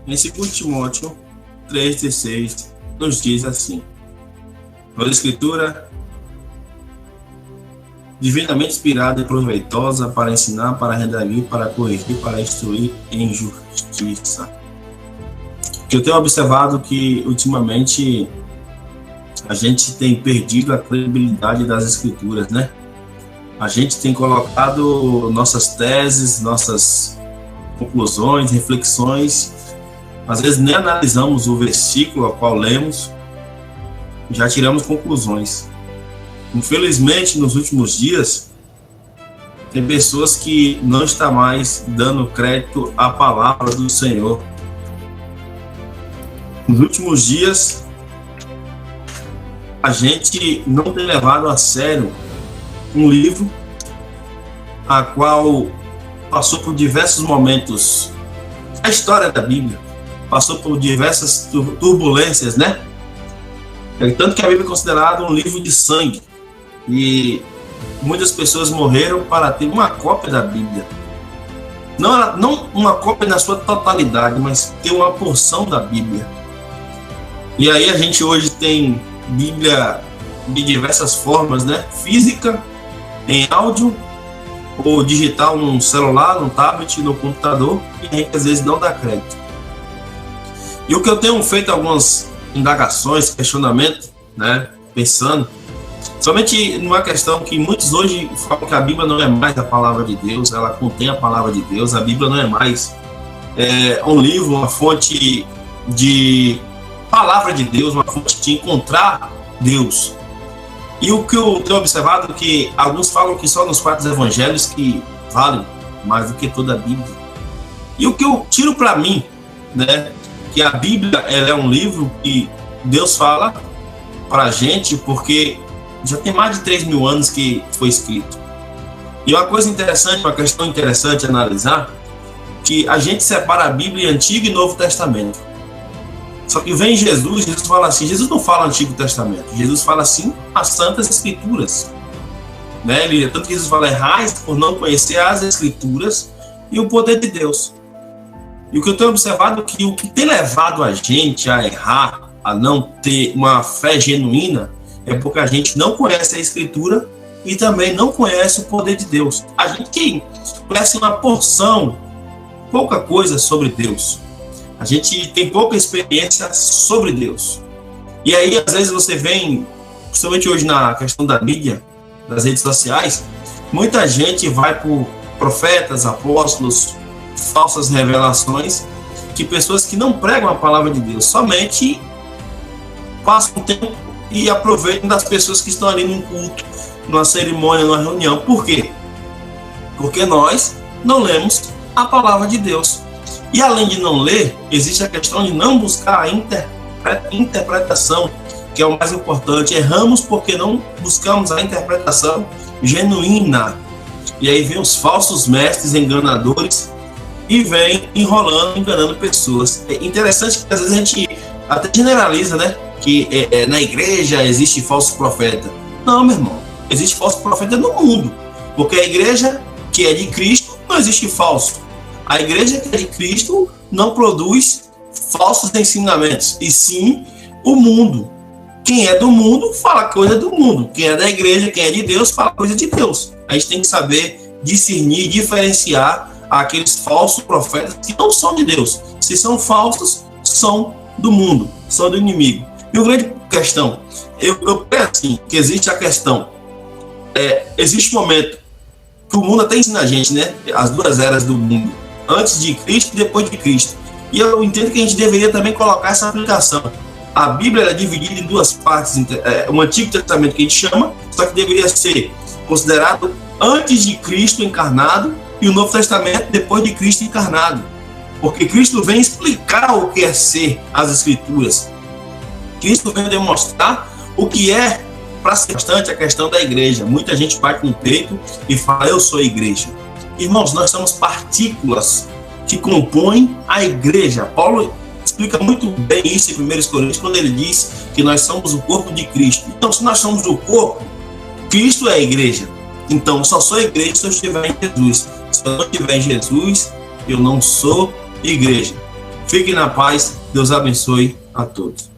Em 2 Timóteo 3,16 nos diz assim: toda escritura divinamente inspirada e proveitosa para ensinar, para redarguir, para corrigir, para instruir em justiça. Que eu tenho observado que ultimamente a gente tem perdido a credibilidade das escrituras, né? A gente tem colocado nossas teses, nossas conclusões, reflexões, às vezes nem analisamos o versículo ao qual lemos, já tiramos conclusões. Infelizmente, nos últimos dias, tem pessoas que não estão mais dando crédito à palavra do Senhor. Nos últimos dias, a gente não tem levado a sério um livro a qual passou por diversos momentos. A história da Bíblia passou por diversas turbulências, né? Tanto que a Bíblia é considerada um livro de sangue. E muitas pessoas morreram para ter uma cópia da Bíblia. Não uma cópia na sua totalidade, mas ter uma porção da Bíblia. E aí a gente hoje tem Bíblia de diversas formas, né? Física, em áudio, ou digital num celular, num tablet, no computador, e a gente às vezes não dá crédito. E o que eu tenho feito algumas indagações, questionamentos, né? Pensando, somente numa questão que muitos hoje falam que a Bíblia não é mais a palavra de Deus, ela contém a palavra de Deus, a Bíblia não é mais um livro, uma fonte de palavra de Deus, uma fonte de encontrar Deus. E o que eu tenho observado é que alguns falam que só nos 4 evangelhos que valem mais do que toda a Bíblia. E o que eu tiro para mim, né, que a Bíblia ela é um livro que Deus fala para a gente, porque já tem mais de 3.000 anos que foi escrito. E uma coisa interessante, uma questão interessante a analisar, que a gente separa a Bíblia em Antigo e Novo Testamento. Só que vem Jesus fala assim, Jesus não fala Antigo Testamento, Jesus fala assim as Santas Escrituras. Né? Tanto que Jesus fala, errais por não conhecer as Escrituras e o poder de Deus. E o que eu tenho observado é que o que tem levado a gente a errar, a não ter uma fé genuína, é porque a gente não conhece a Escritura e também não conhece o poder de Deus. A gente conhece uma porção, pouca coisa sobre Deus. A gente tem pouca experiência sobre Deus. E aí, às vezes, você vem, principalmente hoje na questão da mídia, das redes sociais, muita gente vai por profetas, apóstolos, falsas revelações, que pessoas que não pregam a palavra de Deus, somente passam tempo e aproveitam das pessoas que estão ali num culto, numa cerimônia, numa reunião. Por quê? Porque nós não lemos a palavra de Deus. E além de não ler, existe a questão de não buscar a interpretação, que é o mais importante. Erramos porque não buscamos a interpretação genuína. E aí vem os falsos mestres enganadores e vem enrolando, enganando pessoas. É interessante que às vezes a gente até generaliza, né? Que na igreja existe falso profeta. Não, meu irmão. Existe falso profeta no mundo. Porque a igreja que é de Cristo não existe falso. A igreja que é de Cristo não produz falsos ensinamentos, e sim o mundo. Quem é do mundo fala coisa do mundo. Quem é da igreja, quem é de Deus, fala coisa de Deus. A gente tem que saber discernir, diferenciar aqueles falsos profetas que não são de Deus. Se são falsos, são do mundo, são do inimigo. E uma grande questão, eu penso assim, que existe a questão, existe um momento que o mundo até ensina a gente, né? As 2 eras do mundo. Antes de Cristo e depois de Cristo. E eu entendo que a gente deveria também colocar essa aplicação. A Bíblia é dividida em 2 partes. O Antigo Testamento que a gente chama, só que deveria ser considerado antes de Cristo encarnado e o Novo Testamento depois de Cristo encarnado. Porque Cristo vem explicar o que é ser as Escrituras. Cristo vem demonstrar o que é para ser bastante a questão da igreja. Muita gente bate no peito e fala, eu sou a igreja. Irmãos, nós somos partículas que compõem a igreja. Paulo explica muito bem isso em 1 Coríntios, quando ele diz que nós somos o corpo de Cristo. Então, se nós somos o corpo, Cristo é a igreja. Então, só sou igreja se eu estiver em Jesus. Se eu não estiver em Jesus, eu não sou igreja. Fiquem na paz. Deus abençoe a todos.